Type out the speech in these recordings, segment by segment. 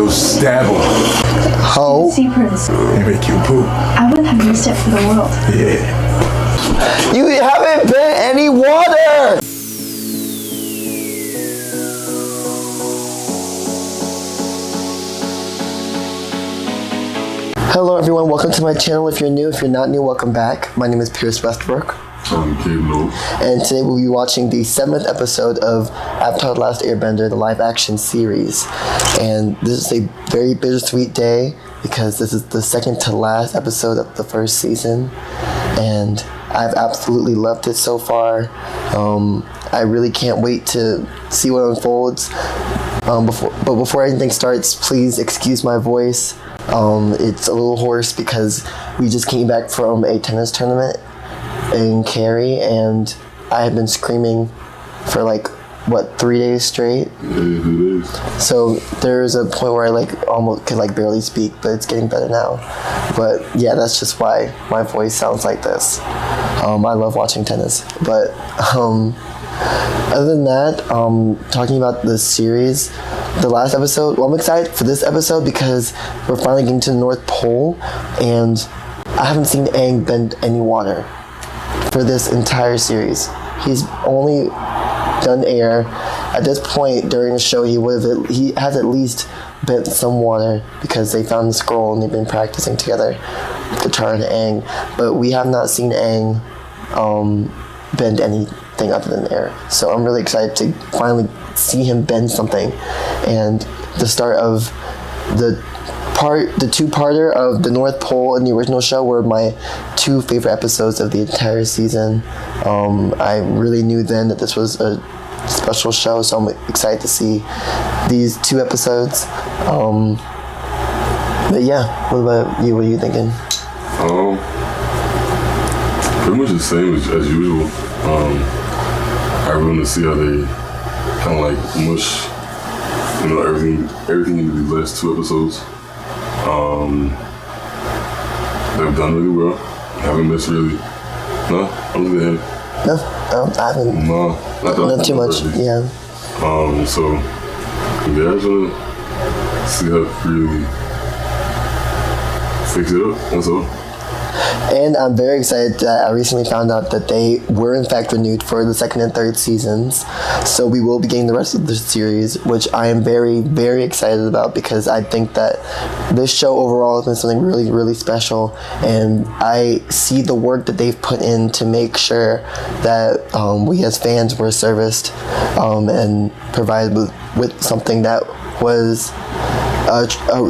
go stab him. How? See, Prince, And make you poop. I wouldn't have missed it for the world. Yeah. You haven't been any water! Hello everyone, welcome to my channel. If you're new, if you're not new, welcome back. My name is Pierce Westbrook. I'm Gabe, NOO. And today we'll be watching the 7th episode of Avatar: The Last Airbender, the live action series. And this is a very bittersweet day because this is the second to last episode of the first season. And I've absolutely loved it so far. I really can't wait to see what unfolds. Before anything starts, please excuse my voice. It's a little hoarse because we just came back from a tennis tournament in Cary, and I have been screaming for 3 days straight. So there's a point where I almost could barely speak, but it's getting better now. But yeah, that's just why my voice sounds like this. I love watching tennis, but other than that, talking about the series, the last episode, well, I'm excited for this episode because we're finally getting to the North Pole, and I haven't seen Aang bend any water for this entire series. He's only done air. At this point during the show, he has at least bent some water because they found the scroll and they've been practicing together, Katara and Aang. But we have not seen Aang bend anything other than air. So I'm really excited to finally see him bend something. And the start of the two-parter of the North Pole in the original show were my two favorite episodes of the entire season. I really knew then that this was a special show, so I'm excited to see these two episodes. But yeah, what about you? What are you thinking? Pretty much the same as usual. I really want to see how they kind of mush, everything into these last two episodes. They've done really well. Haven't missed really. No, I'm just ahead. No, I haven't. No, not too much. Really. Yeah. So yeah, I just want to see how to really fix it up. That's all. And I'm very excited that I recently found out that they were in fact renewed for the second and third seasons. So we will be getting the rest of the series, which I am very, very excited about because I think that this show overall has been something really, really special. And I see the work that they've put in to make sure that we as fans were serviced and provided with something that was a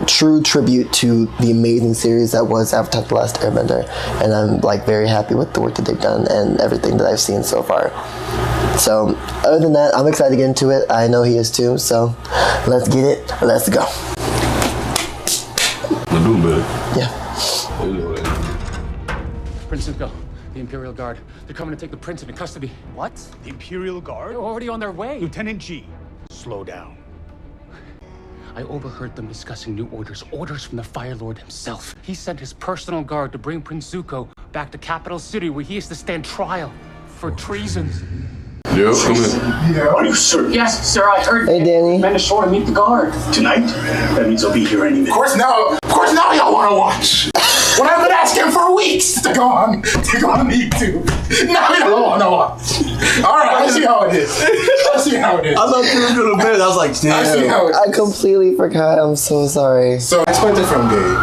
true tribute to the amazing series that was Avatar: The Last Airbender, and I'm very happy with the work that they've done and everything that I've seen so far. So other than that, I'm excited to get into it. I know he is too, so let's get it. Let's go. We're doing better. Yeah. Prince Zuko, the Imperial Guard. They're coming to take the prince into custody. What? The Imperial Guard? They're already on their way. Lieutenant G, slow down. I overheard them discussing new orders from the Fire Lord himself. He sent his personal guard to bring Prince Zuko back to Capital City, where he is to stand trial for treason. Yeah, come in. Yeah, are you certain? Yes, sir, I heard. Hey, Danny. Men ashore to meet the guard. Tonight? That means I'll be here any minute. Of course now y'all want to watch. When I've been asking for weeks to go on YouTube. Now y'all want to watch. All right, I see how it is. I thought you were gonna bed. I was like, damn. I see how it is. I completely forgot. I'm so sorry. So I expect it from Gabe.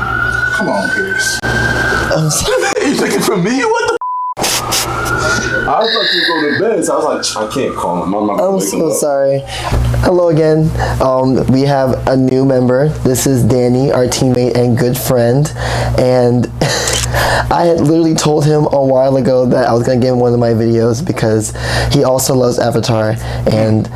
Come on, Pierce. I'm sorry. You took it from me? What the? I thought you were going to bed, so I was like, I can't call him. I'm so sorry. Hello again. We have a new member. This is Danny, our teammate and good friend. And I had literally told him a while ago that I was going to get him one of my videos because he also loves Avatar. And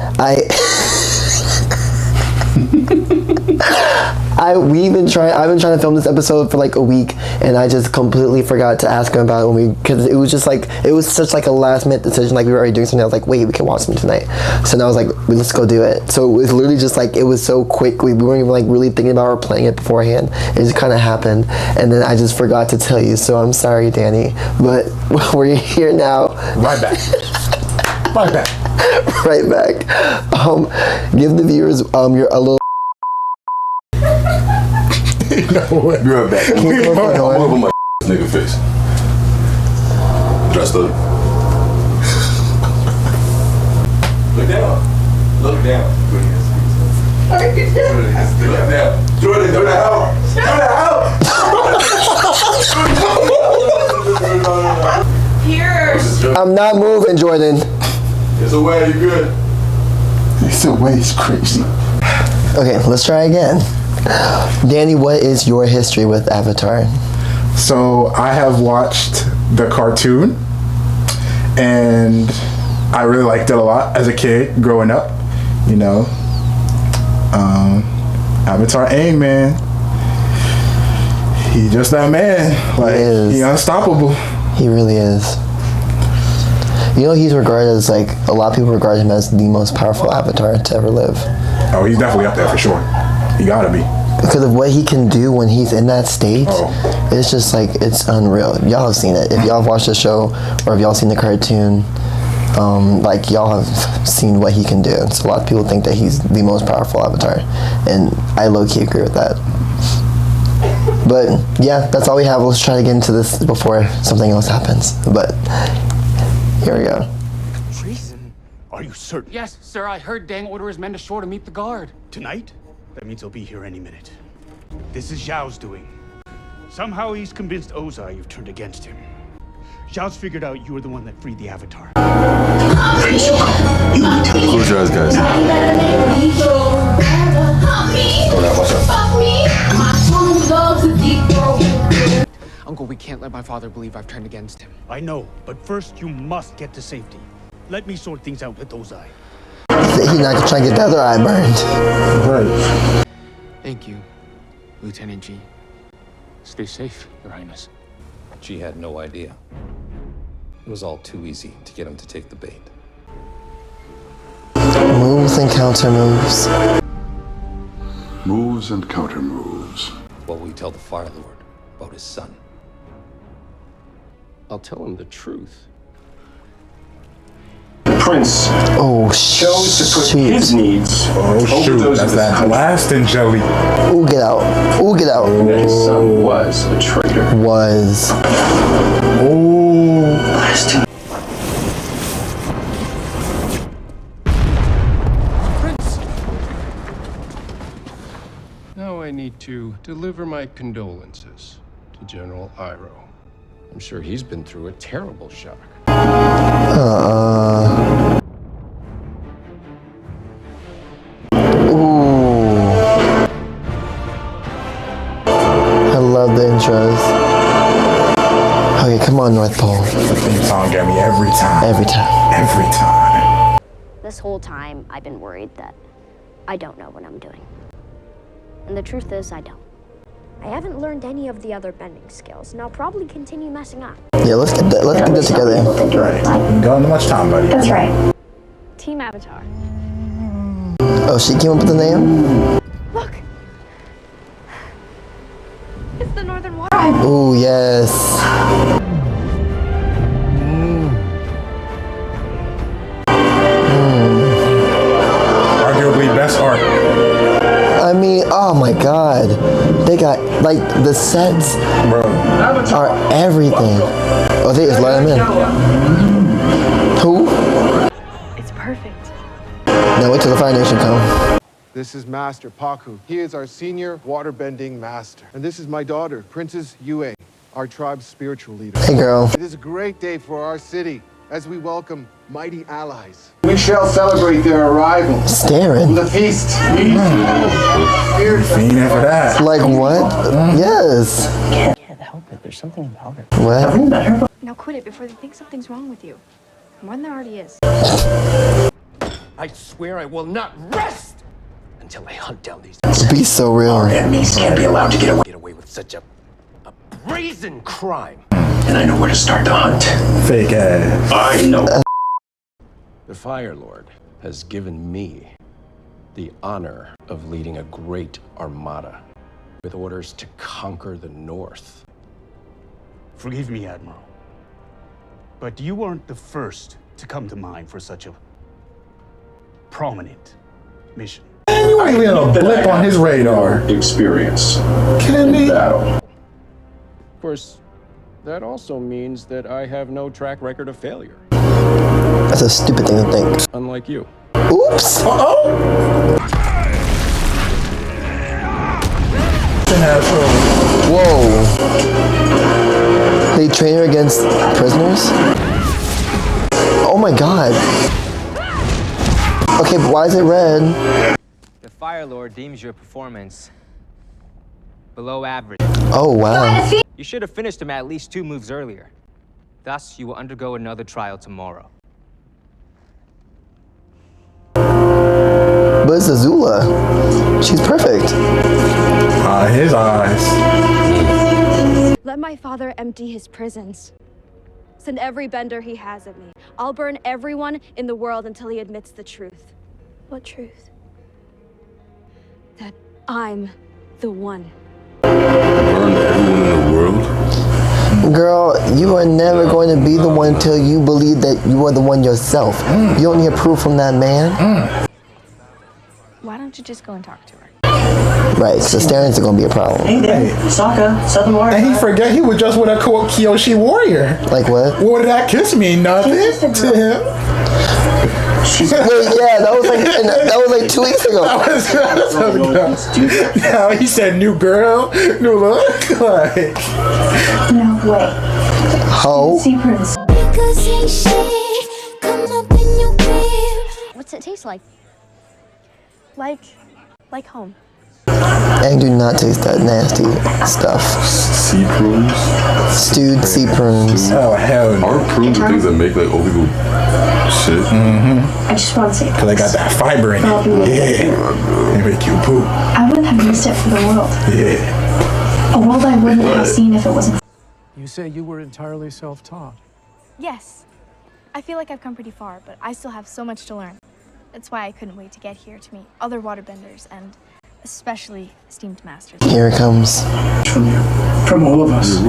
I've been trying to film this episode for a week, and I just completely forgot to ask him about it because it was just it was such a last minute decision. We were already doing something. I was like, wait, we can watch something tonight. So now I was like, let's go do it. So it was literally just it was so quick. We weren't even really thinking about or playing it beforehand. It just kind of happened, and then I just forgot to tell you. So I'm sorry, Danny, but we're here now. Right back. Right back. Right back. Give the viewers a little No way. Be right back. I'm over my nigga face. Dressed up. Look down. Look down. Look down. Jordan, do the hell. Do the hell. Pierce! I'm not moving, Jordan. It's away, you good. It's away, it's crazy. Okay, let's try again. Danny, what is your history with Avatar? So I have watched the cartoon, and I really liked it a lot as a kid growing up. You know, Avatar Aang, man. He just that man. Like he unstoppable. He really is. You know, he's regarded as like a lot of people regard him as the most powerful Avatar to ever live. Oh, he's definitely up there for sure. He gotta be. Because of what he can do when he's in that state, it's just like, it's unreal. Y'all have seen it. If y'all have watched the show, or if y'all seen the cartoon, like y'all have seen what he can do. So a lot of people think that he's the most powerful Avatar, and I low-key agree with that. But yeah, that's all we have. Let's try to get into this before something else happens. But here we go. Treason? Are you certain? Yes, sir, I heard Dang order his men ashore to meet the guard. Tonight? That means he'll be here any minute. This is Zhao's doing. Somehow he's convinced Ozai you've turned against him. Zhao's figured out you were the one that freed the Avatar. Close your eyes, guys. Uncle, we can't let my father believe I've turned against him. I know, but first you must get to safety. Let me sort things out with Ozai. He's not gonna try to get the other eye burned. Right. Thank you, Lieutenant G. Stay safe, Your Highness. G had no idea. It was all too easy to get him to take the bait. Moves and counter moves. Moves and counter moves. What will you tell the Fire Lord about his son? I'll tell him the truth. Prince Oh, chose to put his needs Oh shoot, that's that blasting jelly. Ooh, get out. Ooh, get out. that his son was a traitor. Was. Oh. Blasting. Prince! Now I need to deliver my condolences to General Iroh. I'm sure he's been through a terrible shock. Ooh. I love the intros. Okay, come on, North Pole. Theme song get me every time. Every time. Every time. This whole time, I've been worried that I don't know what I'm doing. And the truth is, I don't. I haven't learned any of the other bending skills, and I'll probably continue messing up. Yeah, let's get that together. Right. You got much time, buddy. That's right. Team Avatar. Oh, she came up with the name? Look! It's the Northern Water. Ooh, yes. Arguably best art. I mean, oh my god. They got, like, the sets are everything. Oh, they just let him in. Who? It's perfect. Now wait till the Fire Nation come. This is Master Paku. He is our senior waterbending master. And this is my daughter, Princess Yue, our tribe's spiritual leader. Hey, girl. It is a great day for our city as we welcome mighty allies. We shall celebrate their arrival Staring. with a feast. Fiending for that. Like, what? Yes. Can't help it. There's something about her. What? Now quit it before they think something's wrong with you. More than there already is. I swear I will not rest until I hunt down these Be so real. Enemies can't be allowed to get away, with such a brazen crime. and I know where to start the hunt. Fake ass. I know. The Fire Lord has given me the honor of leading a great armada with orders to conquer the North. Forgive me, Admiral, but you weren't the first to come to mind for such a prominent mission. You ain't even a blip on his radar. Experience Kidding me? battle. Of course, that also means that I have no track record of failure. That's a stupid thing to think. Unlike you. Oops. Whoa. They train her against prisoners? Oh my god. Okay, but why is it red? The Fire Lord deems your performance below average. Oh wow. You should have finished him at least 2 moves earlier. Thus, you will undergo another trial tomorrow. But it's Azula. She's perfect. His eyes. Let my father empty his prisons. Send every bender he has at me. I'll burn everyone in the world until he admits the truth. What truth? That I'm the one. Burn everyone in the world? Girl, you are never going to be the one until you believe that you are the one yourself. You don't need proof from that man. Why don't you just go and talk to her? Right, because the staring's going to be a problem. Hey there, Sokka, Southern Warrior. And he forget he was just with a Kyoshi warrior. Like what? What did that kiss mean? Nothing to him. Wait, yeah, that was like 2 weeks ago. Now he said new girl, new look. Like, No way. How? Secrets. What's it taste like? Like home. And do not taste that nasty stuff. Sea prunes? Stewed sea prunes. oh hell no. Aren't prunes the things that make like old people shit? I just want to say Cause they got that fiber in it. Yeah. They make you poop. I wouldn't have used it for the world. Yeah. A world I wouldn't have seen if it wasn't. You say you were entirely self-taught. Yes. I feel like I've come pretty far, but I still have so much to learn. That's why I couldn't wait to get here to meet other waterbenders and especially esteemed masters. Here it comes. From you. From all of us.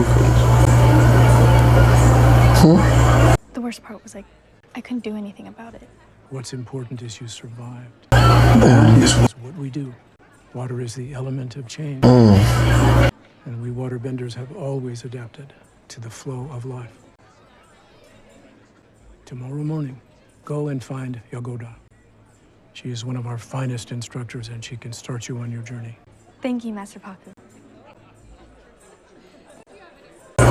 The worst part was I couldn't do anything about it. What's important is you survived. That is That's what we do. Water is the element of change. And we waterbenders have always adapted to the flow of life. Tomorrow morning, go and find Yagoda. She is one of our finest instructors and she can start you on your journey. Thank you, Master Paku.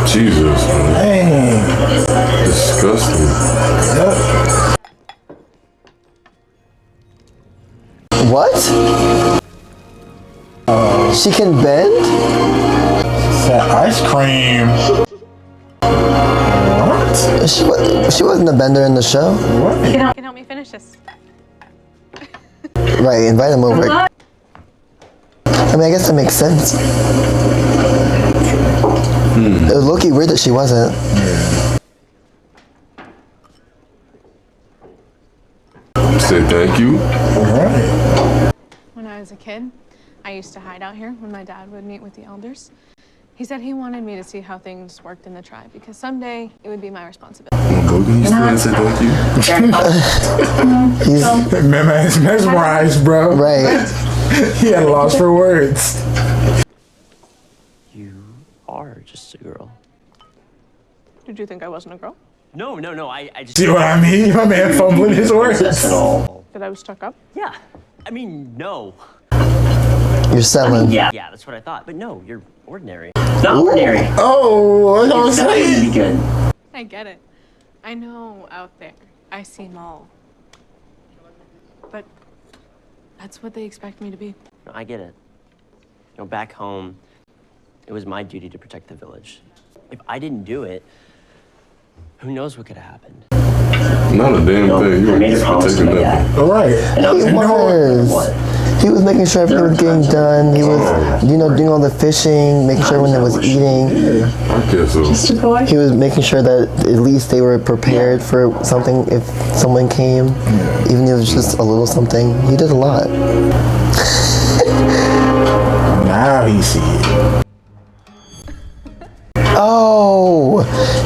Jesus, man. Dang. Disgusting. What? She can bend? That ice cream. What? She wasn't a bender in the show. What? You can help me finish this. Right, invite him over. I mean, I guess that makes sense. It was low-key weird that she wasn't. Say thank you. Alright. When I was a kid, I used to hide out here when my dad would meet with the elders. He said he wanted me to see how things worked in the tribe because someday it would be my responsibility. Logan, you still say thank you? He's mesmerized, bro. right. He had lost for words. You are just a girl. Did you think I wasn't a girl? No, I just... See what I mean? My man fumbling his words. That's all. That I was stuck up? Yeah. I mean, no. You're selling. Yeah, that's what I thought. But no, you're ordinary. Not ordinary. Oh, I was It's not going to saying. be good. I get it. I know out there. I see them all. But that's what they expect me to be. No, I get it. You know, back home, it was my duty to protect the village. If I didn't do it, who knows what could have happened. Not a damn thing. You I made a were promise to protecting my nothing. dad. Alright. And I was He was. He was making sure everything was getting done. He was, doing all the fishing, making sure everyone was eating. I guess so. He was making sure that at least they were prepared for something if someone came, even if it was just a little something. He did a lot. Now he see it. Oh,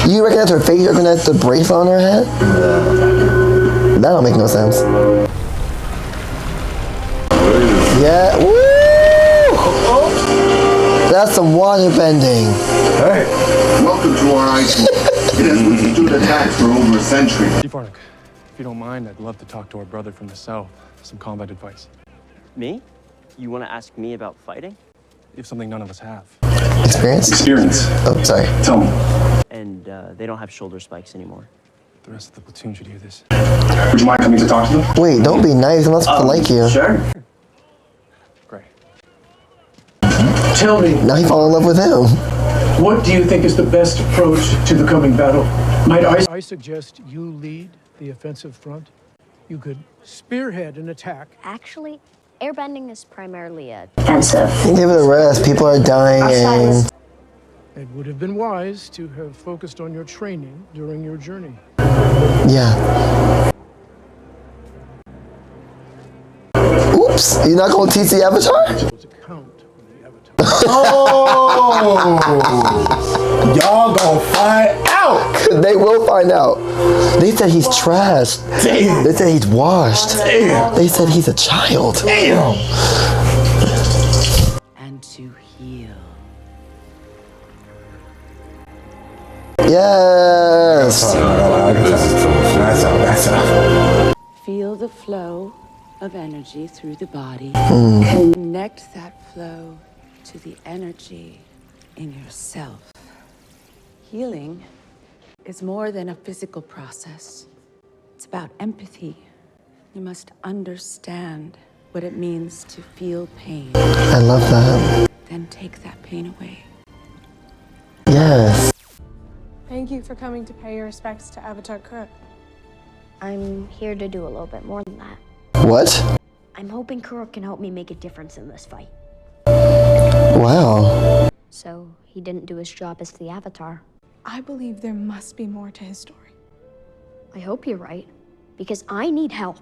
you recognize her face? You recognize the bracelet on her head? That don't make no sense. Yeah. Woo! That's some water bending. Hey, welcome to our ice. It has withstood attacks for over a century. Chief Arctic, if you don't mind, I'd love to talk to our brother from the south. Some combat advice. Me? You want to ask me about fighting? You have something none of us have. Experience? Experience. Oh, sorry. Tell me. And they don't have shoulder spikes anymore. The rest of the platoon should hear this. Would you mind coming to talk to them? Wait, don't be nice. I'm not supposed to like you. Sure. Great. Tell me, Now he fall in love with him. what do you think is the best approach to the coming battle? Might I... I suggest you lead the offensive front. You could spearhead an attack. Actually, airbending is primarily a Give it a rest. People are dying. It would have been wise to have focused on your training during your journey. Yeah. Oops. You're not going to teach the Avatar? Oh! Y'all gonna find out. They will find out. They said he's trashed. Damn. They said he's washed. Damn. They said he's a child. Damn. And to heal. Yes. That's up. Feel the flow of energy through the body. Connect that flow to the energy in yourself. Healing is more than a physical process. It's about empathy. You must understand what it means to feel pain. I love that. Then take that pain away. Yes. Thank you for coming to pay your respects to Avatar Crook. I'm here to do a little bit more than that. What? I'm hoping Kuruk can help me make a difference in this fight. Wow. So he didn't do his job as the Avatar. I believe there must be more to his story. I hope you're right, because I need help.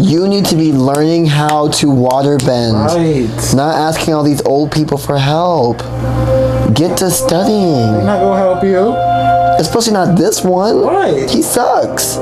You need to be learning how to water bend. Right. Not asking all these old people for help. Get to studying. They're not gonna help you. Especially not this one. Right. He sucks.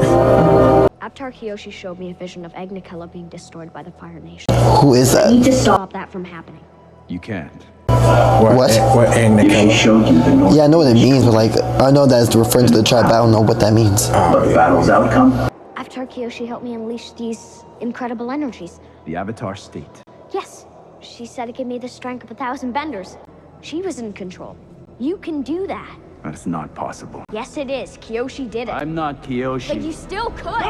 Avatar Kyoshi showed me a vision of Agnikella being destroyed by the Fire Nation. Who is I need that? to stop that from happening. You can't. What? What Agnikella showed you the North. Yeah, I know what it means, but like, I know that's referring to the tribe, but I don't know what that means. But the battle's outcome? Avatar Kyoshi helped me unleash these incredible energies. The Avatar state. Yes, she said it gave me the strength of 1,000 benders. She was in control. You can do that. That's not possible. Yes, it is. Kyoshi did it. I'm not Kyoshi. But you still could.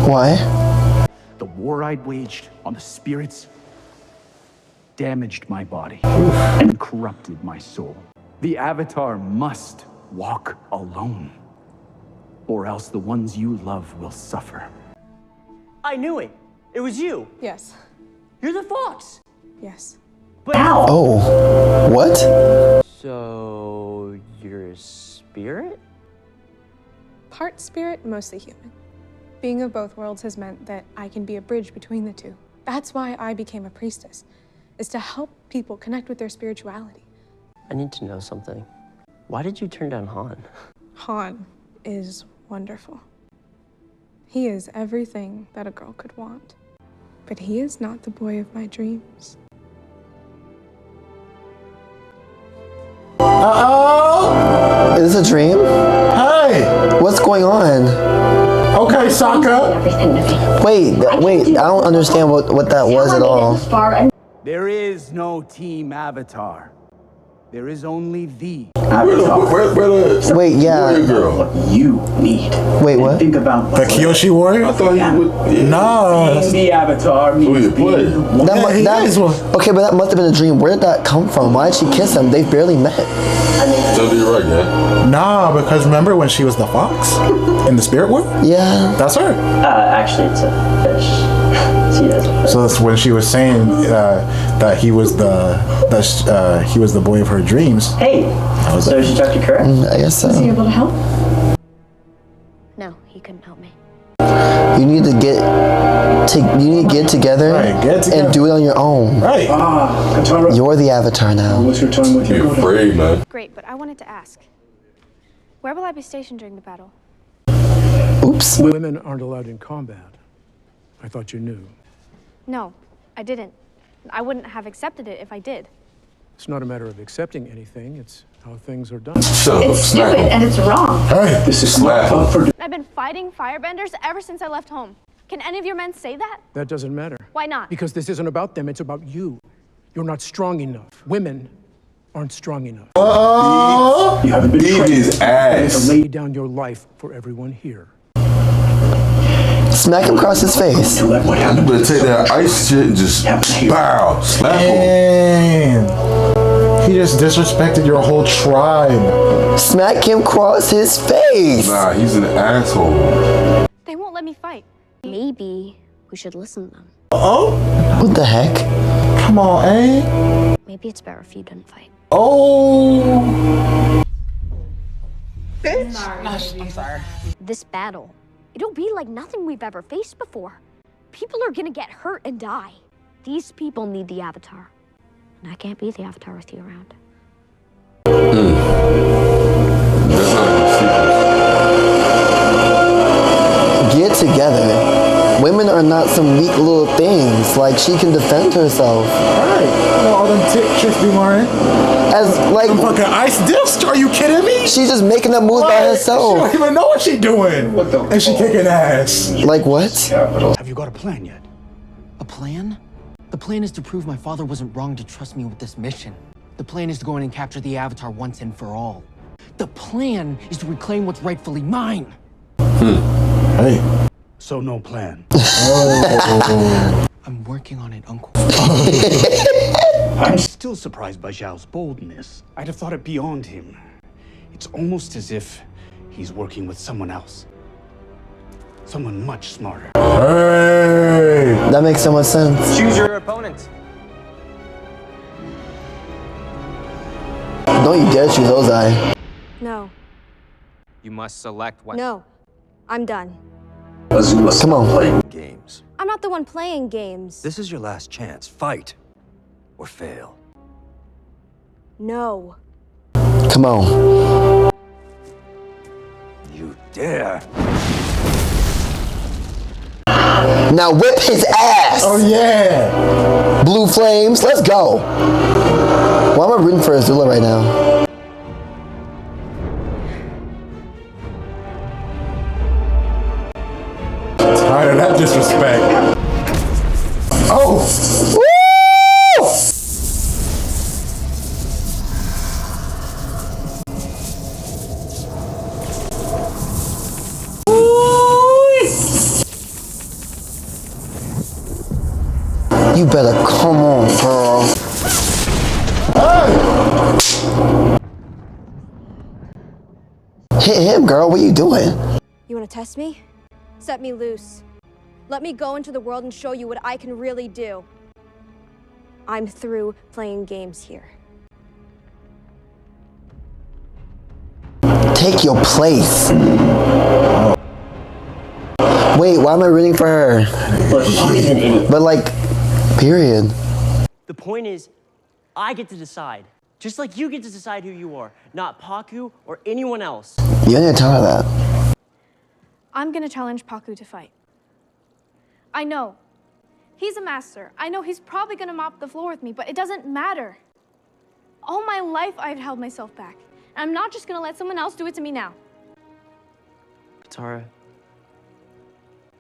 Why? The war I'd waged on the spirits damaged my body and corrupted my soul. The Avatar must walk alone, or else the ones you love will suffer. I knew it. It was you. Yes. You're the fox. Yes. But Oh. What? So you're a spirit? Part spirit, mostly human. Being of both worlds has meant that I can be a bridge between the two. That's why I became a priestess, is to help people connect with their spirituality. I need to know something. Why did you turn down Han? Han is wonderful. He is everything that a girl could want. But he is not the boy of my dreams. Uh-oh. Is this a dream? Hey. What's going on? Okay, Sokka. Wait, I don't understand what that was at all. There is no Team Avatar. There is only the Where Wait, yeah. What you need. Wait, what? Think about the Kyoshi warrior? I thought he would. Yeah. Nah. being the Avatar means you play? being That, Yeah, he is one. okay, but that must have been a dream. Where did that come from? Why did she kiss him? They barely met. So you're right, yeah. Nah, because remember when she was the fox in the spirit world? Yeah. That's her. Actually, it's a fish. She is a fish. So that's when she was saying that he was the boy of her dreams. Hey, was so it. she talked to Kurt? I guess so. able to help? No, he couldn't help me. You need to get together, Right, get together. and do it on your own. Right. Katara. You're the Avatar now. What's your time with Be your daughter? afraid, man. Great, but I wanted to ask. Where will I be stationed during the battle? Oops. Women aren't allowed in combat. I thought you knew. No, I didn't. I wouldn't have accepted it if I did. It's not a matter of accepting anything, it's how things are done. It's stupid and it's wrong. Hey, this is not up for... I've been fighting firebenders ever since I left home. Can any of your men say that? That doesn't matter. Why not? Because this isn't about them, it's about you. You're not strong enough. Women aren't strong enough. You haven't been Beat his ass. Lay down your life for everyone here. Smack him across his face. You better take that ice shit and just bow, slap him. Damn. He just disrespected your whole tribe. Smack him across his face. Nah, he's an asshole. They won't let me fight. Maybe we should listen to them. Oh? What the heck? Come on, eh? Maybe it's better if you didn't fight. Oh. I'm sorry. This battle, it'll be like nothing we've ever faced before. People are gonna get hurt and die. These people need the Avatar. And I can't be the Avatar with you around. Get together. Women are not some weak little things. Like, she can defend herself. Right. You know all them tricks be wearing. As, like... Some fucking ice disc? Are you kidding me? She's just making them moves by herself. She don't even know what she doing. And she kicking ass. Like what? Have you got a plan yet? A plan? The plan is to prove my father wasn't wrong to trust me with this mission. The plan is to go in and capture the Avatar once and for all. The plan is to reclaim what's rightfully mine. Hey. So no plan. I'm working on it, Uncle. I'm still surprised by Zhao's boldness. I'd have thought it beyond him. It's almost as if he's working with someone else. Someone much smarter. Hey. That makes so much sense. Choose your opponent. Don't you dare choose Ozai. No. You must select one. No. I'm done. Come on. Games. I'm not the one playing games. This is your last chance. Fight or fail. No. Come on. You dare. Now whip his ass. Oh yeah. Blue flames. Let's go. Why am I rooting for Azula right now? Tired of that disrespect. Oh! Woo! You better come on, girl. Hit him, girl. What are you doing? You want to test me? Set me loose. Let me go into the world and show you what I can really do. I'm through playing games here. Take your place. Wait, why am I rooting for her? But like, period. The point is, I get to decide. Just like you get to decide who you are, not Paku or anyone else. You didn't tell her that. I'm gonna challenge Paku to fight. I know. He's a master. I know he's probably gonna mop the floor with me, but it doesn't matter. All my life I've held myself back. And I'm not just gonna let someone else do it to me now. Tara, do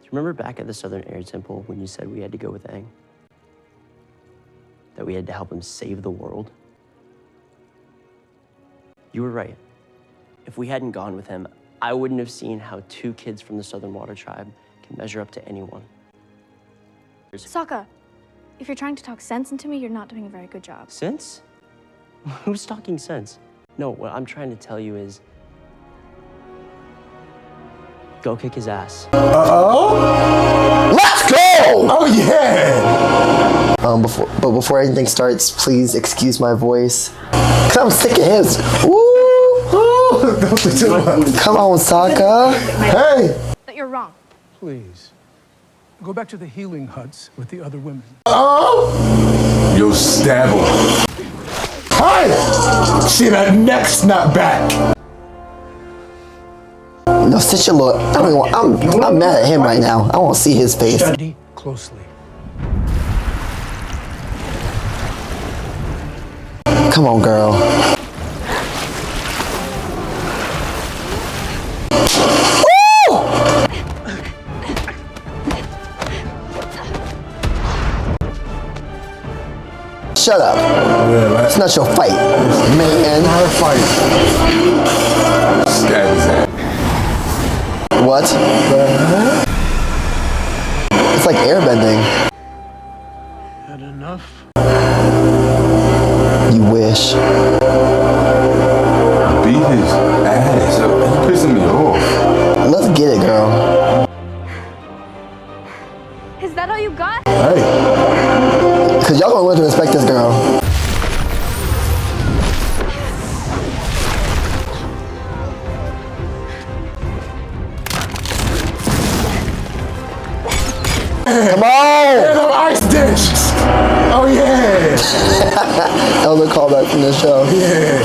you remember back at the Southern Air Temple when you said we had to go with Aang? That we had to help him save the world? You were right. If we hadn't gone with him, I wouldn't have seen how two kids from the Southern Water Tribe can measure up to anyone. Sokka, if you're trying to talk sense into me, you're not doing a very good job. Sense? Who's talking sense? No, what I'm trying to tell you is, go kick his ass. Uh-oh. Let's go! Oh yeah! Before anything starts, please excuse my voice. Cause I'm sick of his. Woo! Come on, Sokka. Hey! That you're wrong. Please. Go back to the healing huts with the other women. Oh! Yo, stab him. Hey! See, that neck snap back. no, sit your little. I don't even want, I'm mad at him right now. I want to see his face. Study closely. Come on, girl. Shut up. Yeah, it's not your fight, man. Not a fight. Stab his head. What? It's like airbending. Had enough? You wish. Beat his ass. He's pissing me off. Let's get it, girl. Is that all you got? Hey. Cause y'all gonna learn to respect this girl. Come on! Yeah, the ice dish! Oh yeah! That was a callback from the show. Yeah.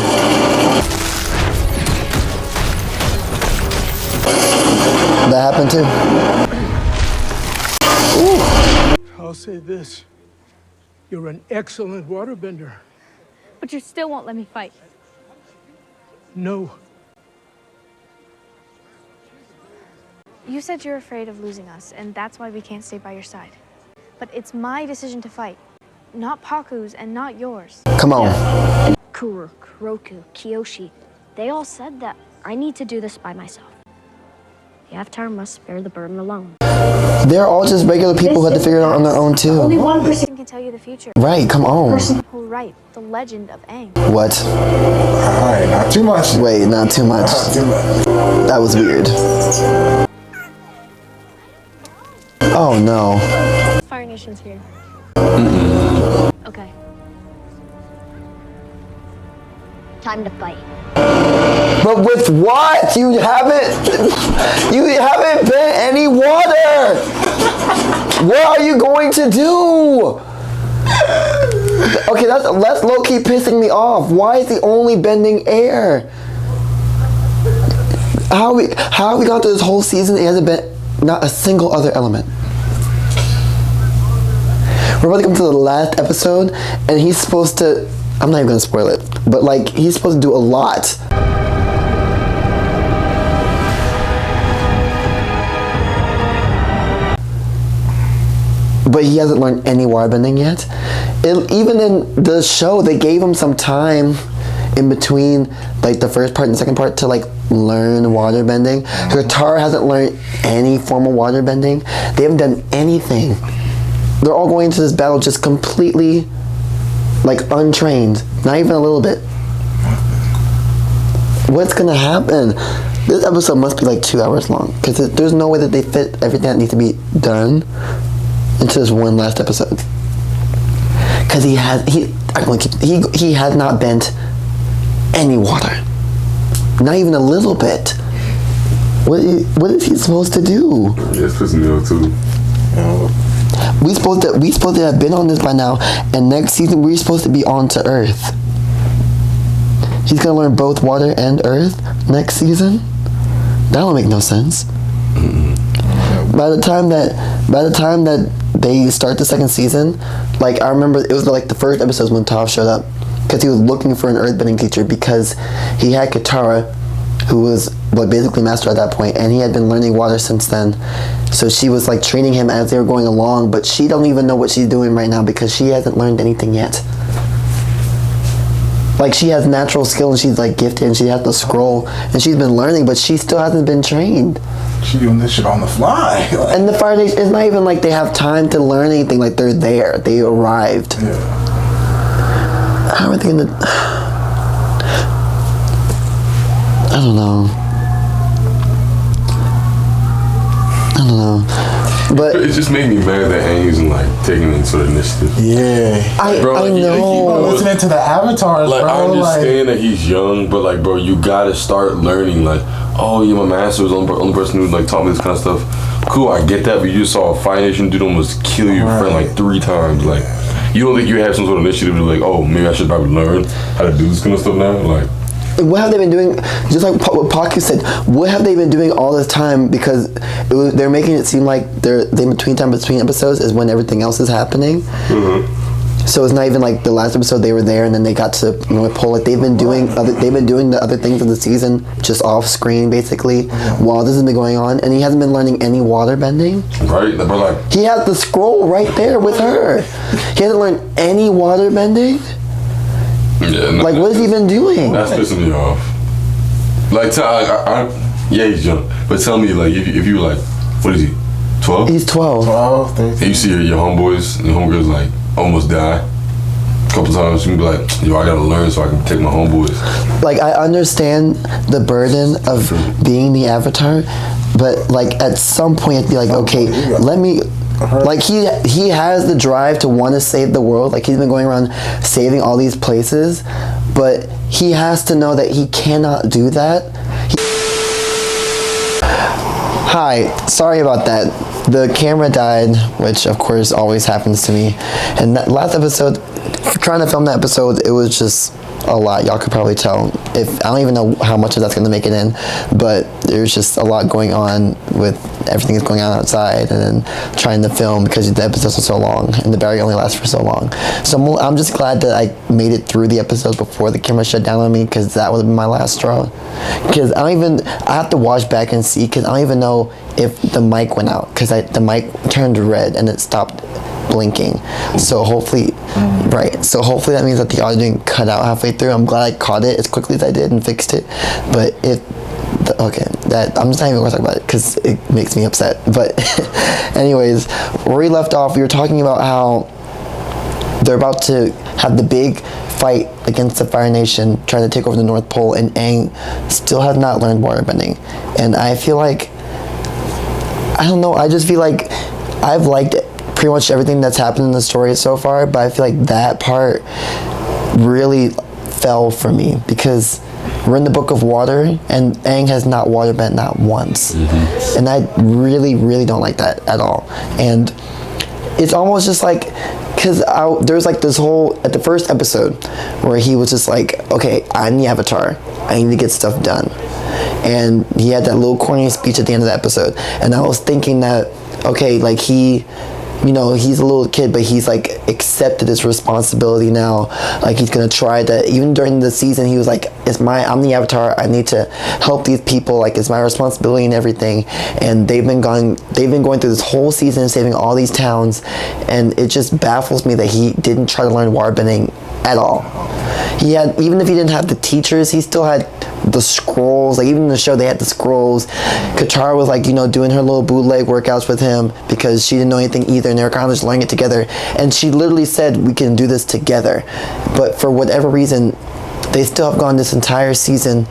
That happened too. Ooh. I'll say this. You're an excellent waterbender. But you still won't let me fight. No. You said you're afraid of losing us, and that's why we can't stay by your side. But it's my decision to fight, not Paku's and not yours. Come on. Kuru, Kuroku, Kiyoshi, they all said that I need to do this by myself. The Avatar must bear the burden alone. They're all just regular people who had to figure it out on their own too. Only one person can tell you the future. Right, come on. Who will write the legend of Aang. What? Alright, not too much. Wait, not too much. Not too much. That was weird. Oh no. Fire Nation's here. Okay. Time to fight. But with what? You haven't been any water. What are you going to do? Okay, that's low-key pissing me off. Why is he only bending air? How have we gone through this whole season? He hasn't been not a single other element. We're about to come to the last episode, and he's supposed to. I'm not even gonna spoil it, but like he's supposed to do a lot. But he hasn't learned any waterbending yet. Even in the show, they gave him some time in between, like the first part and the second part, to like learn waterbending. Katara hasn't learned any form of waterbending. They haven't done anything. They're all going into this battle just completely, like untrained. Not even a little bit. What's gonna happen? This episode must be like 2 hours long, because there's no way that they fit everything that needs to be done into this one last episode. Because he has not bent any water, not even a little bit. What is he supposed to do? Yeah, it's pissing me off too. We supposed to have been on this by now, and next season we're supposed to be on to Earth. He's gonna learn both water and Earth next season. That don't make no sense. By the time that they start the second season, like I remember it was like the first episode when Toph showed up, because he was looking for an earthbending teacher because he had Katara, who was basically master at that point, and he had been learning water since then. So she was like training him as they were going along, but she don't even know what she's doing right now because she hasn't learned anything yet. Like she has natural skill and she's like gifted and she has the scroll and she's been learning, but she still hasn't been trained. She doing this shit on the fly. And the Fire Nation, it's not even like they have time to learn anything. Like they're there, they arrived. Yeah. How are they gonna? I don't know. But it just made me mad that Aang isn't like taking any sort of initiative. Yeah. I like, know. Listening to the avatars, like, bro. I understand that he's young, but like, bro, you gotta start learning. Like, oh, yeah, my master was the only person who like taught me this kind of stuff. Cool, I get that, but you just saw a Fire Nation dude almost kill your friend like 3 times. Like, you don't think you have some sort of initiative to like, oh, maybe I should probably learn how to do this kind of stuff now? Like, What have they been doing? Just like what Paku said, what have they been doing all this time? Because they're making it seem like between episodes is when everything else is happening. So it's not even like the last episode they were there and then they got to North Pole. Like they've been doing the other things of the season just off screen basically while this has been going on, and he hasn't been learning any water bending. Right, but like he has the scroll right there with her. He hasn't learned any water bending. Yeah, like what has he been doing? That's pissing me off. Like, yeah, he's young, but tell me, like, if you were like, what is he, 12? He's 12. And you see your homeboys and homegirls like almost die a couple times, you can be like, yo, I gotta learn so I can take my homeboys. Like, I understand the burden of being the Avatar, but like at some point it'd be like, okay, let me. Like he has the drive to want to save the world. Like he's been going around saving all these places, but he has to know that he cannot do that. Hi, sorry about that. The camera died, which of course always happens to me. And that last episode, trying to film that episode, it was just a lot. Y'all could probably tell. I don't even know how much of that's going to make it in, but there's just a lot going on with everything that's going on outside, and then trying to film because the episodes are so long and the battery only lasts for so long. So I'm just glad that I made it through the episode before the camera shut down on me, because that would have been my last straw. Because I have to watch back and see, because I don't even know if the mic went out, because the mic turned red and it stopped blinking. So hopefully that means that the audio didn't cut out halfway through. I'm glad I caught it as quickly as I did and fixed it. But I'm just not even going to talk about it because it makes me upset. But anyways, where we left off, we were talking about how they're about to have the big fight against the Fire Nation, trying to take over the North Pole, and Aang still has not learned waterbending. And I feel like, I don't know, I just feel like I've liked pretty much everything that's happened in the story so far, but I feel like that part really fell for me, because we're in the Book of Water and Aang has not waterbent not once. And I really, really don't like that at all. And it's almost just like, because there's like this whole, at the first episode, where he was just like, okay, I'm the Avatar, I need to get stuff done. And he had that little corny speech at the end of the episode. And I was thinking that, okay, like he's a little kid, but he's like accepted his responsibility now. Like he's gonna try to, even during the season, he was like, I'm the Avatar, I need to help these people, like it's my responsibility and everything. And they've been going through this whole season saving all these towns, and it just baffles me that he didn't try to learn waterbending at all. Even if he didn't have the teachers, he still had the scrolls. Like even in the show they had the scrolls. Katara was like, doing her little bootleg workouts with him because she didn't know anything either, and they were kind of just learning it together. And she literally said, we can do this together. But for whatever reason, they still have gone this entire season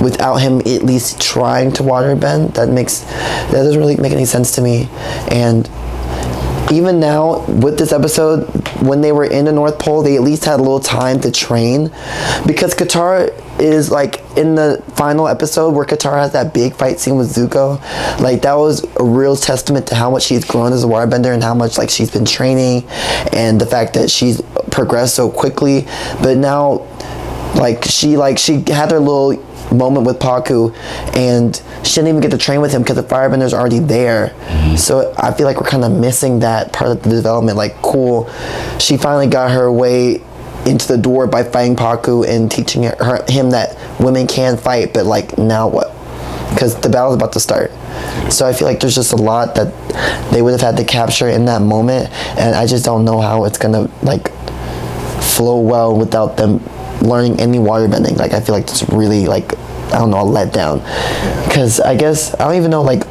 without him at least trying to waterbend. That doesn't really make any sense to me. And even now with this episode, when they were in the North Pole, they at least had a little time to train, because Katara is like in the final episode where Katara has that big fight scene with Zuko. Like that was a real testament to how much she's grown as a waterbender and how much like she's been training, and the fact that she's progressed so quickly. But now she had her little moment with Paku, and she didn't even get to train with him because the firebender's already there. So I feel like we're kind of missing that part of the development. Like, cool, she finally got her way into the door by fighting Paku and teaching him that women can fight, but like now what? Because the battle's about to start. So I feel like there's just a lot that they would have had to capture in that moment, and I just don't know how it's gonna like flow well without them learning any waterbending. Like I feel like it's really like, I don't know, a letdown. Because I guess, I don't even know, like,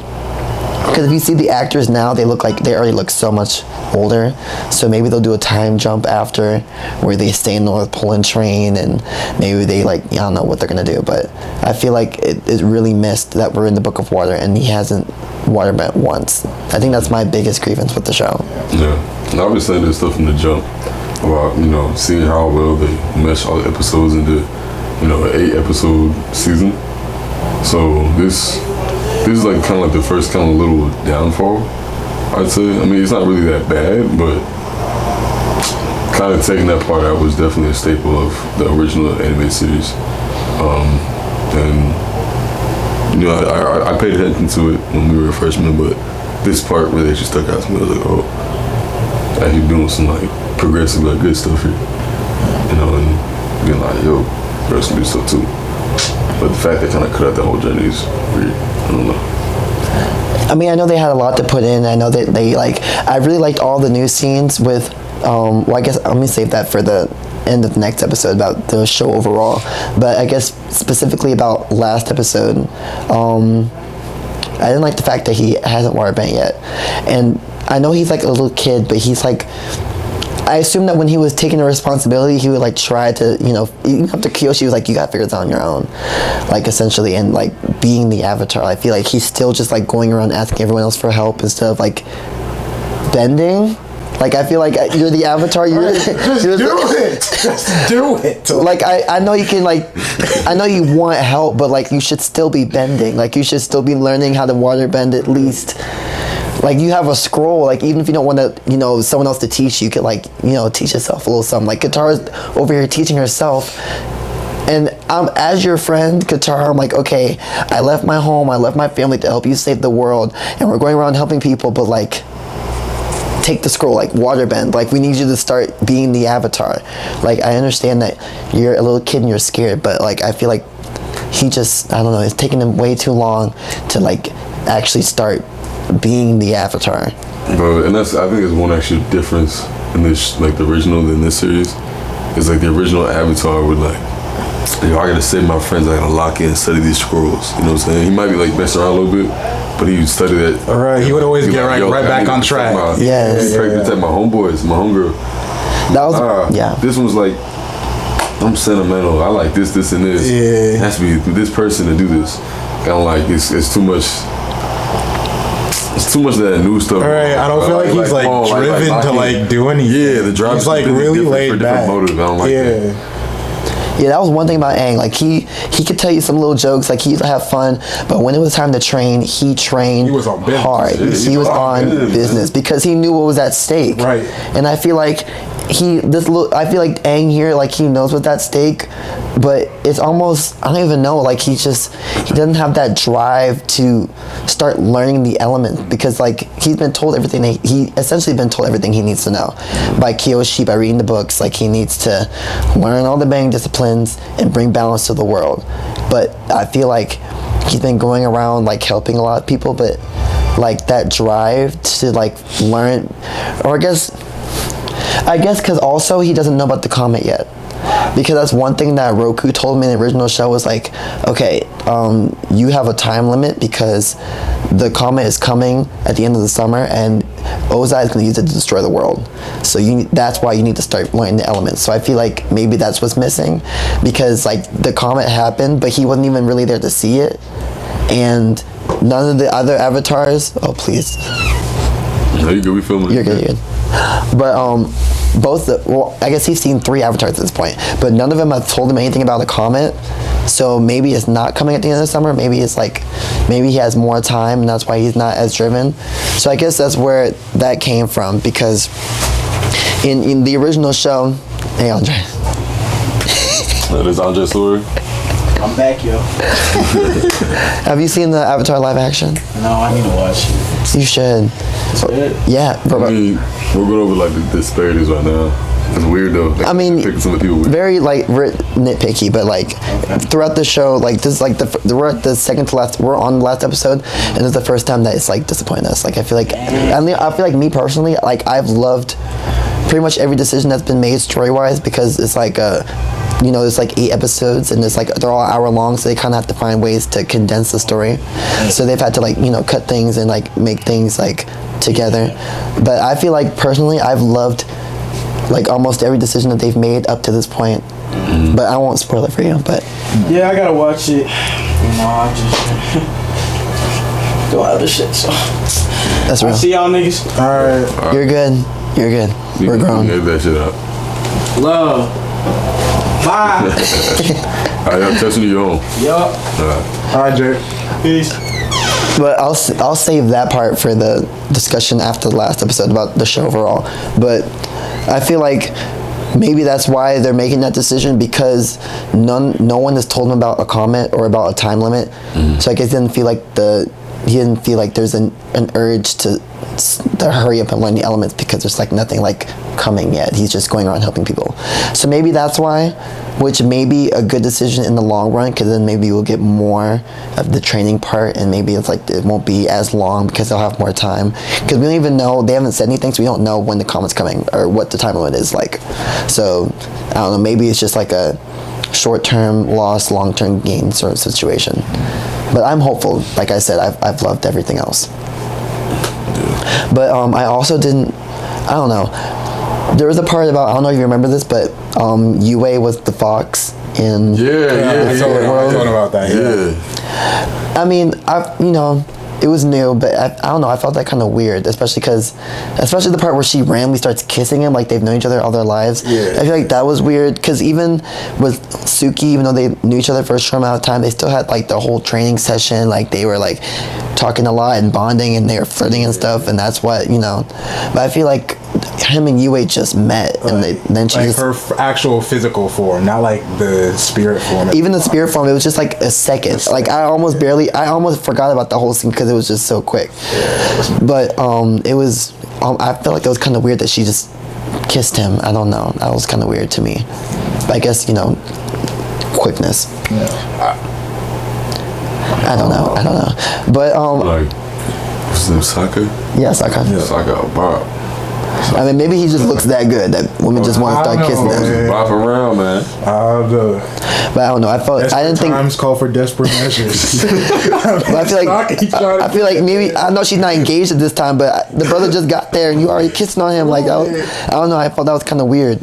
because if you see the actors now, they already look so much older. So maybe they'll do a time jump after where they stay in North Pole and train, and maybe they I don't know what they're gonna do. But I feel like it really missed that we're in the Book of Water and he hasn't waterbent once. I think that's my biggest grievance with the show. Yeah, and I've been saying this stuff from the jump about, seeing how well they mesh all the episodes into, an 8-episode season. So this is like kind of like the first kind of little downfall, I'd say. I mean, it's not really that bad, but kind of taking that part out was definitely a staple of the original animated series. And I paid attention to it when we were freshmen, but this part really actually stuck out to me. I was like, oh, actually doing some like progressive, like good stuff here, and being like, yo, there's some good stuff too. But the fact that kind of cut out the whole journey is weird. I don't know. I mean, I know they had a lot to put in. I know that they I really liked all the new scenes with, well, I guess I'm gonna save that for the end of the next episode about the show overall. But I guess specifically about last episode, I didn't like the fact that he hasn't waterbent yet. And I know he's like a little kid, but he's like, I assume that when he was taking the responsibility, he would like try to, even after Kyoshi was like, you gotta figure this out on your own, like essentially, and like being the Avatar, I feel like he's still just like going around asking everyone else for help instead of like bending. Like I feel like you're the Avatar. Just do it. Like I know you can I know you want help, but like you should still be bending. Like you should still be learning how to waterbend at least. Like you have a scroll, like even if you don't want to, someone else to teach you, could teach yourself a little something. Like Katara's over here teaching herself, and as your friend, Katara, I'm like, okay, I left my home, I left my family to help you save the world, and we're going around helping people, but like, take the scroll, like waterbend. Like we need you to start being the Avatar. Like I understand that you're a little kid and you're scared, but like I feel like he just, I don't know, it's taking him way too long to like actually start being the Avatar. Bro, and I think there's one actual difference in this, like the original than this series. It's like the original Avatar would like, I gotta save my friends, I gotta lock in and study these scrolls. You know what I'm saying? He might be like messing around a little bit, but he would study that. All right, he would always get right back on track. Yes. Protect my homeboys, my homegirl. That was, This one's like, I'm sentimental. I like this, and this. Yeah. It has to be this person to do this. Kind of like it's too much. It's too much of that new stuff. All right, I don't feel like he's like driven to like do anything. Yeah, the drive. He's like really laid back. Motive. I don't like that. Yeah, that was one thing about Aang. Like he could tell you some little jokes, like he'd have fun, but when it was time to train, he trained hard. He was on business because he knew what was at stake. Right. And I feel like I feel like Aang here, like he knows what's at stake, but it's almost, I don't even know, like he doesn't have that drive to start learning the element, because like he's been told everything, he essentially been told everything he needs to know by Kyoshi, by reading the books. Like he needs to learn all the bang disciplines and bring balance to the world. But I feel like he's been going around like helping a lot of people, but like that drive to like learn, or I guess because also he doesn't know about the comet yet. Because that's one thing that Roku told me in the original show was like, okay, you have a time limit because the comet is coming at the end of the summer and Ozai is going to use it to destroy the world. So that's why you need to start learning the elements. So I feel like maybe that's what's missing, because like the comet happened, but he wasn't even really there to see it. And none of the other avatars, oh please. No, you good, we filming. You're good. But I guess he's seen 3 avatars at this point, but none of them have told him anything about the comet. So maybe it's not coming at the end of the summer. Maybe it's like, maybe he has more time and that's why he's not as driven. So I guess that's where that came from, because in the original show, hey Andre. That is Andre Story. I'm back, yo. Have you seen the Avatar live action? No, I need to watch it. You should. It's good. Yeah. I mean, we're going over like the disparities right now. It's weird though. Like, I mean, some of the people very like nitpicky, but like throughout the show, like this is like we're at the second to last. We're on the last episode, and it's the first time that it's like disappointing us. Like I feel like me personally, like I've loved pretty much every decision that's been made story wise, because it's like there's like 8 episodes and it's like they're all hour long, so they kind of have to find ways to condense the story. So they've had to like cut things and like make things like together. But I feel like personally I've loved like almost every decision that they've made up to this point. But I won't spoil it for you. But yeah, I gotta watch it. I just do other shit. So that's real. I'll see y'all niggas. All right. You're good. We're grown. Get that shit out. Love. Bye. Alright, I'm texting you home. Yup. Alright, Jay. Peace. But I'll save that part for the discussion after the last episode about the show overall. But I feel like maybe that's why they're making that decision, because no one has told him about a comet or about a time limit. So I guess he didn't feel like there's an urge to hurry up and learn the elements, because there's like nothing like coming yet. He's just going around helping people. So maybe that's why, which may be a good decision in the long run, because then maybe we'll get more of the training part, and maybe it's like it won't be as long because they'll have more time, because we don't even know, they haven't said anything, so we don't know when the comet's coming or what the time limit is like. So I don't know, maybe it's just like a short-term loss, long-term gain sort of situation. But I'm hopeful. Like I said, I've loved everything else. But I also didn't, I don't know, there was a part about, I don't know if you remember this, but Yue was the fox in I thought about that. I mean, it was new, but I don't know, I felt that kind of weird, especially the part where she randomly starts kissing him like they've known each other all their lives. I feel like that was weird, because even with Suki, even though they knew each other for a short amount of time, they still had like the whole training session, like they were like talking a lot and bonding, and they were flirting and stuff, and that's what, but I feel like him and Yue just met, and then she like her actual physical form, not like the spirit form. Even the spirit form, it was just like a second. Like I almost forgot about the whole scene because it was just so quick. But it was, I felt like it was kind of weird that she just kissed him. I don't know, that was kind of weird to me. But I guess quickness. I don't know. But like, what's his name, Saka? Yeah, Saka. Saka, Bob. I mean, maybe he just looks that good that women just want to start kissing him. Bop around, man. But I don't know. I didn't think times call for desperate measures. But I feel like maybe, I know she's not engaged at this time, but the brother just got there and you already kissing on him. Like I don't know. I thought that was kind of weird.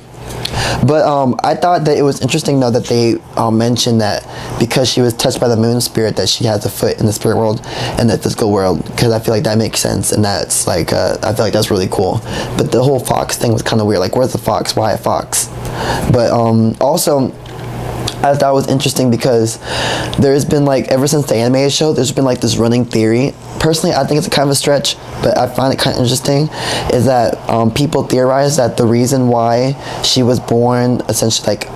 But I thought that it was interesting though that they mentioned that because she was touched by the moon spirit, that she has a foot in the spirit world and the physical world, because I feel like that makes sense, and that's like I feel like that's really cool. But the whole fox thing was kind of weird. Like, where's the fox? Why a fox? But also, I thought it was interesting because there's been like, ever since the animated show, there's been like this running theory. Personally, I think it's kind of a stretch, but I find it kind of interesting, is that people theorize that the reason why she was born essentially like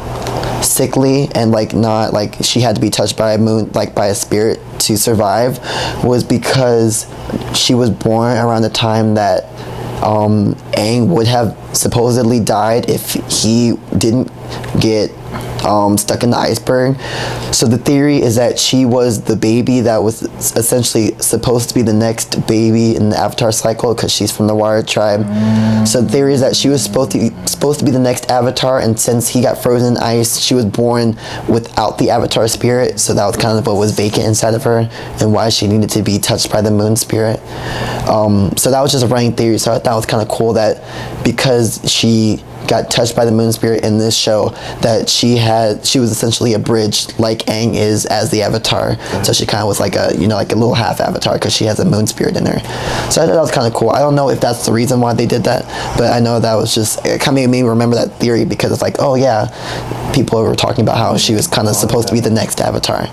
sickly and like not like she had to be touched by a moon, like by a spirit to survive, was because she was born around the time that Aang would have supposedly died if he didn't get stuck in the iceberg. So the theory is that she was the baby that was essentially supposed to be the next baby in the Avatar cycle, because she's from the Water tribe. So the theory is that she was supposed to be the next Avatar, and since he got frozen in ice, she was born without the Avatar spirit. So that was kind of what was vacant inside of her, and why she needed to be touched by the moon spirit. So that was just a running theory. So I thought it was kind of cool that because she got touched by the moon spirit in this show, that she was essentially a bridge like Aang is as the Avatar. So she kind of was like a like a little half Avatar, because she has a moon spirit in her. So I thought that was kind of cool. I don't know if that's the reason why they did that, but I know that was just, it kind of made me remember that theory, because it's like, oh yeah, people were talking about how she was kind of supposed to be the next Avatar.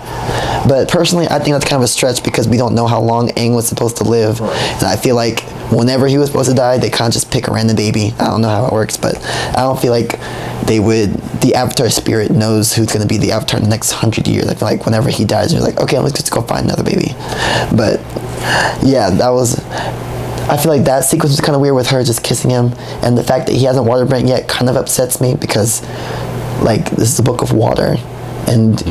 But personally, I think that's kind of a stretch, because we don't know how long Aang was supposed to live, and I feel like whenever he was supposed to die, they kind of just pick a random baby. I don't know how it works, but I don't feel like the Avatar spirit knows who's going to be the Avatar in the next 100 years. I feel like whenever he dies, they're like, okay, let's just go find another baby. But yeah, I feel like that sequence was kind of weird with her just kissing him, and the fact that he hasn't waterbent yet kind of upsets me, because like, this is a book of water, and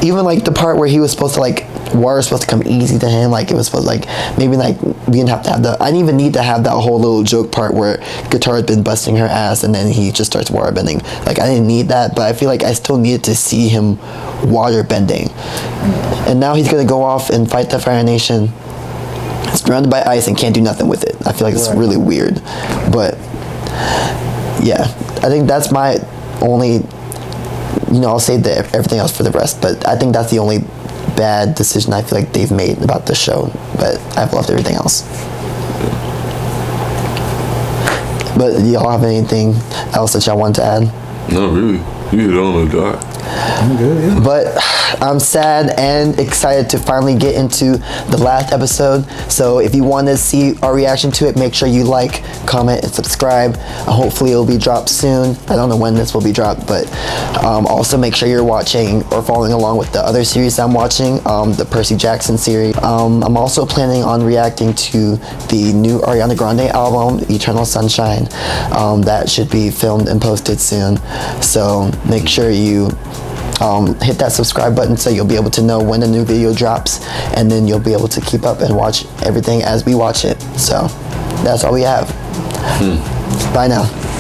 even like the part where he was supposed to like, water was supposed to come easy to him, like it was supposed to, like, maybe like we didn't have to have I didn't even need to have that whole little joke part where Guitar had been busting her ass and then he just starts waterbending. Like, I didn't need that, but I feel like I still needed to see him waterbending. And now he's gonna go off and fight the Fire Nation, surrounded by ice, and can't do nothing with it. I feel like it's really weird. But yeah, I think that's my only, I'll save everything else for the rest, but I think that's the only bad decision I feel like they've made about this show, but I've loved everything else. But do y'all have anything else that y'all want to add? No, really. You hit on the dot. I'm good, yeah. But I'm sad and excited to finally get into the last episode. So if you want to see our reaction to it, make sure you like, comment, and subscribe. Hopefully it'll be dropped soon. I don't know when this will be dropped, but also make sure you're watching or following along with the other series I'm watching, the Percy Jackson series. I'm also planning on reacting to the new Ariana Grande album, Eternal Sunshine. That should be filmed and posted soon. So make sure you hit that subscribe button so you'll be able to know when a new video drops, and then you'll be able to keep up and watch everything as we watch it. So that's all we have. Bye now.